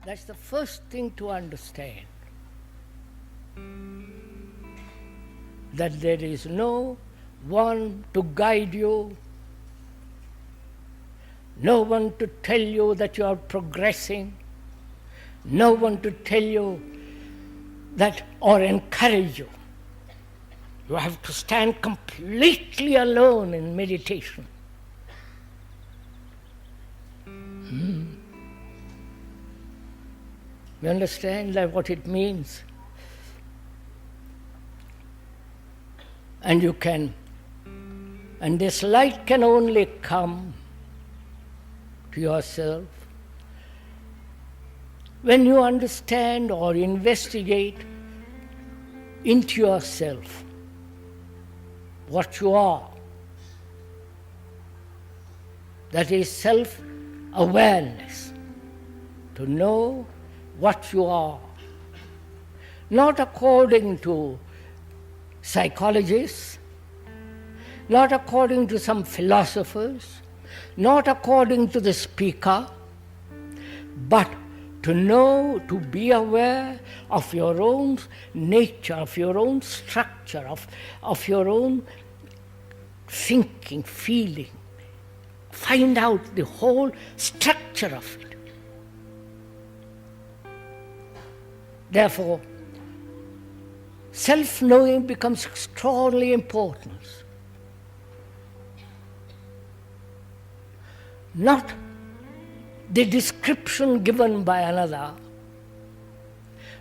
That's the first thing to understand. That there is no one to guide you, no one to tell you that you are progressing, no one to tell you that or encourage you. You have to stand completely alone in meditation. You understand what it means? And you can, and this light can only come to yourself when you understand or investigate into yourself what you are. That is self-awareness, to know what you are, not according to psychologists, not according to some philosophers, not according to the speaker, but to know, to be aware of your own nature, of your own structure, of your own thinking, feeling. Find out the whole structure of it. Therefore, self-knowing becomes extraordinarily important. Not the description given by another,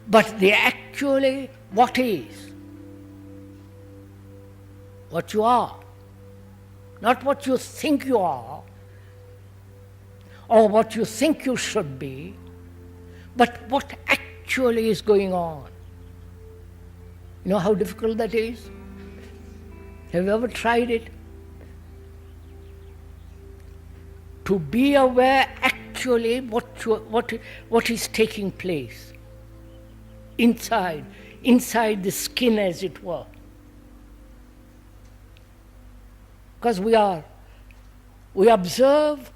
but the actually what is, what you are. Not what you think you are, or what you think you should be, but what actually is going on. You know how difficult that is? Have you ever tried it? To be aware actually what is taking place inside the skin, as it were. Because we observe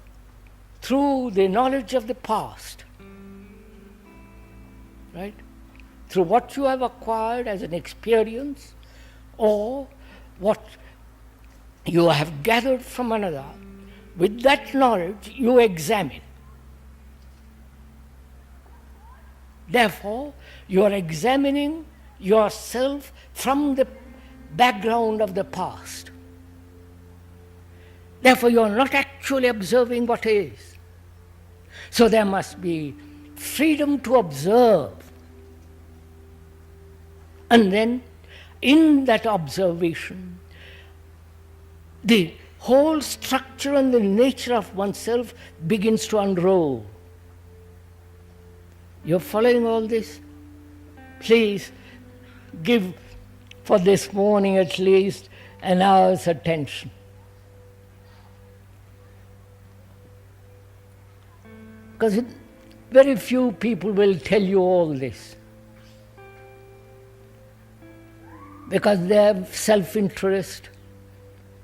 through the knowledge of the past, right? Through what you have acquired as an experience or what you have gathered from another. With that knowledge, you examine. Therefore, you are examining yourself from the background of the past. Therefore, you are not actually observing what is. So there must be freedom to observe. And then, in that observation, the whole structure and the nature of oneself begins to unroll. You're following all this? Please give, for this morning at least, an hour's attention. Because very few people will tell you all this. Because they have self-interest,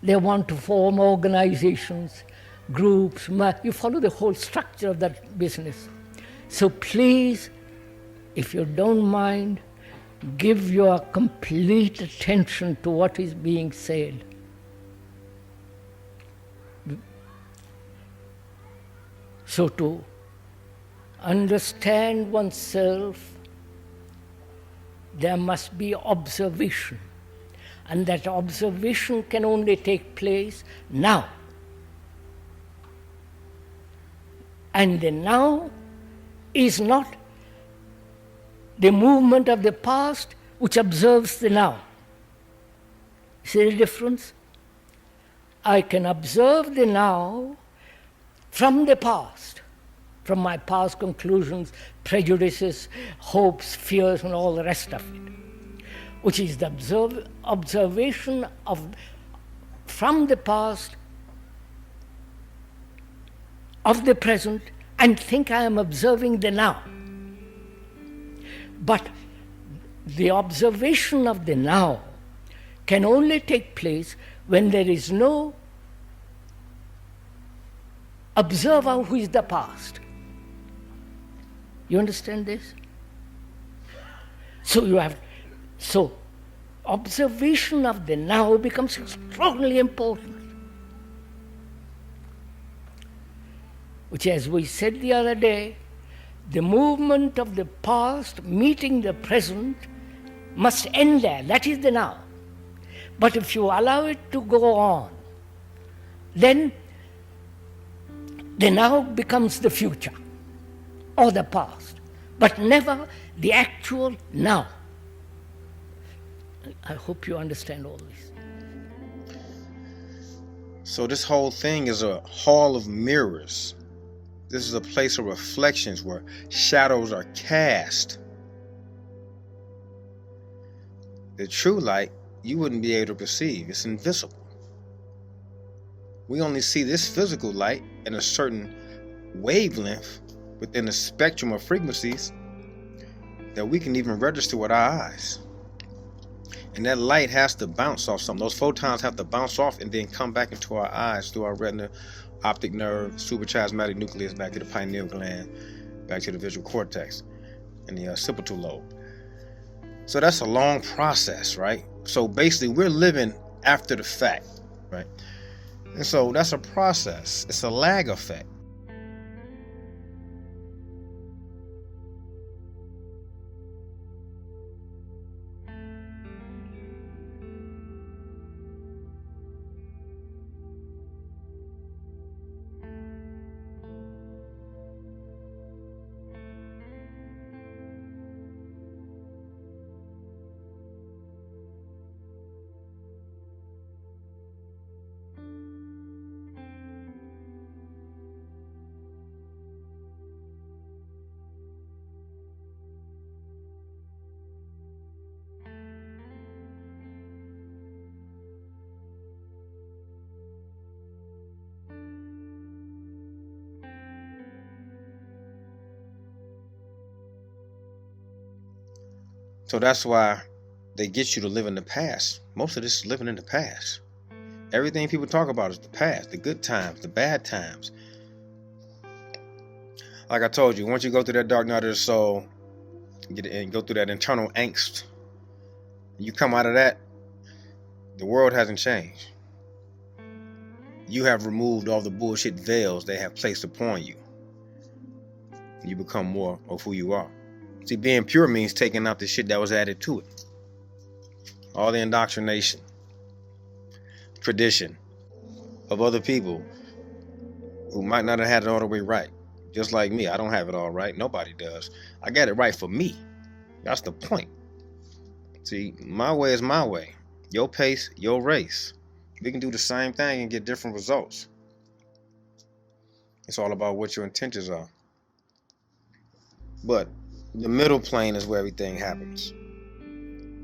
they want to form organizations, groups, you follow the whole structure of that business. So please, if you don't mind, give your complete attention to what is being said. So to understand oneself, there must be observation. And that observation can only take place now. And the now is not the movement of the past which observes the now. See the difference? I can observe the now from the past, from my past conclusions, prejudices, hopes, fears, and all the rest of it, which is the observation from the past, of the present, and think I am observing the now. But the observation of the now can only take place when there is no observer who is the past. You understand this? So observation of the now becomes extraordinarily important. Which, as we said the other day, the movement of the past meeting the present must end there. That is the now. But if you allow it to go on, then the now becomes the future or the past, but never the actual now. I hope you understand all this. So this whole thing is a hall of mirrors. This is a place of reflections where shadows are cast. The true light, you wouldn't be able to perceive. It's invisible. We only see this physical light in a certain wavelength within the spectrum of frequencies that we can even register with our eyes. And that light has to bounce off something. Those photons have to bounce off and then come back into our eyes through our retina, optic nerve, suprachiasmatic nucleus, back to the pineal gland, back to the visual cortex, and the occipital lobe. So that's a long process, right? So basically, we're living after the fact, right? And so that's a process. It's a lag effect. So that's why they get you to live in the past. Most of this is living in the past. Everything people talk about is the past, the good times, the bad times. Like I told you, once you go through that dark night of the soul, and go through that internal angst, you come out of that, the world hasn't changed. You have removed all the bullshit veils they have placed upon you. You become more of who you are. See, being pure means taking out the shit that was added to it. All the indoctrination, tradition of other people who might not have had it all the way right. Just like me, I don't have it all right. Nobody does. I got it right for me. That's the point. See, my way is my way. Your pace, your race. We can do the same thing and get different results. It's all about what your intentions are. But the middle plane is where everything happens.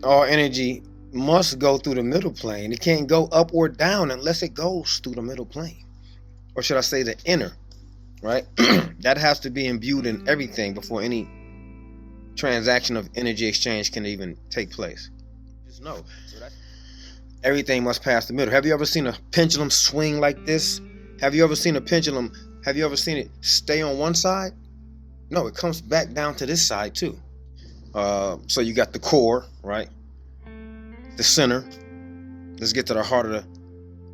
All energy must go through the middle plane. It can't go up or down unless it goes through the middle plane. Or should I say the inner, right? That has to be imbued in everything before any transaction of energy exchange can even take place. Just know. Everything must pass the middle. Have you ever seen a pendulum swing like this? Have you ever seen it stay on one side? No, it comes back down to this side too. So you got the core, right? The center. Let's get to the heart of the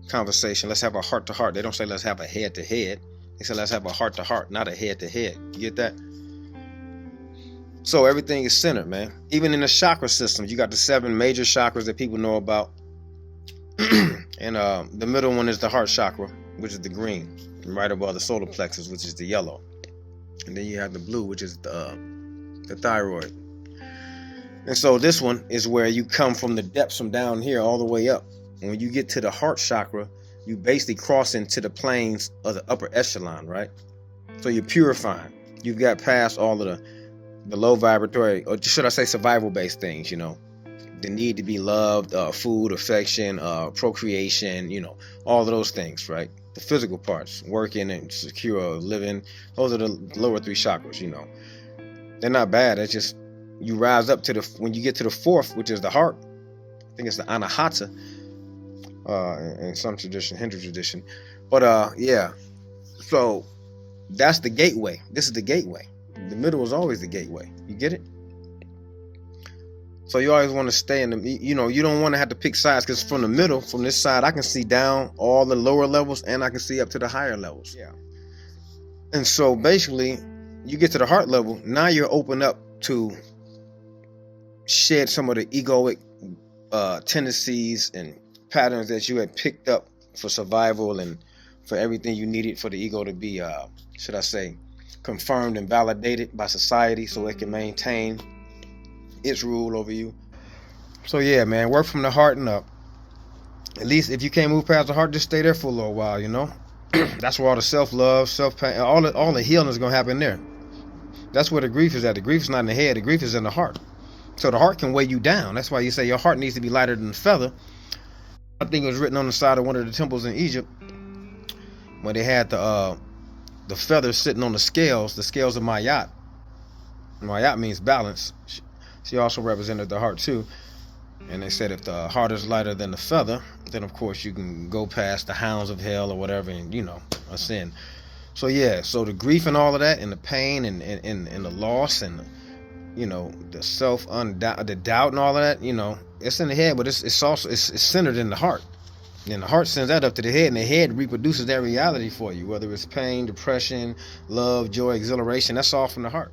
conversation. Let's have a heart to heart. They don't say let's have a head to head. They say let's have a heart to heart, not a head to head. You get that? So everything is centered, man. Even in the chakra system, you got the 7 major chakras that people know about. And the middle one is the heart chakra, which is the green, and right above the solar plexus, which is the yellow. And then you have the blue, which is the thyroid. And so this one is where you come from the depths from down here all the way up. And when you get to the heart chakra, you basically cross into the planes of the upper echelon, right? So you're purifying. You've got past all of the low vibratory, or should I say survival-based things, you know. The need to be loved, food, affection, procreation, you know, all of those things, right? The physical parts, working and secure living, those are the lower 3 chakras, you know. They're not bad. It's just you rise up to when you get to the 4th, which is the heart. I think it's the anahata in some tradition, Hindu tradition. But yeah, so that's the gateway. This is the gateway. The middle is always the gateway. You get it? So you always want to stay in the, you don't want to have to pick sides, because from the middle, from this side, I can see down all the lower levels and I can see up to the higher levels. Yeah. And so basically, you get to the heart level, now you're open up to shed some of the egoic tendencies and patterns that you had picked up for survival and for everything you needed for the ego to be, should I say, confirmed and validated by society so it can maintain its rule over you. So yeah, man, work from the heart and up. At least if you can't move past the heart, just stay there for a little while, That's where all the self-love, self-pain, all the healing is going to happen there. That's where the grief is at. The grief is not in the head. The grief is in the heart. So the heart can weigh you down. That's why you say your heart needs to be lighter than a feather. I think it was written on the side of one of the temples in Egypt when they had the feathers sitting on the scales of Mayat. Mayat means balance. She also represented the heart too. And they said if the heart is lighter than the feather, then of course you can go past the hounds of hell or whatever and, ascend. So yeah, so the grief and all of that and the pain and the loss and, the the doubt and all of that, it's in the head, but it's also centered in the heart. And the heart sends that up to the head, and the head reproduces that reality for you, whether it's pain, depression, love, joy, exhilaration. That's all from the heart.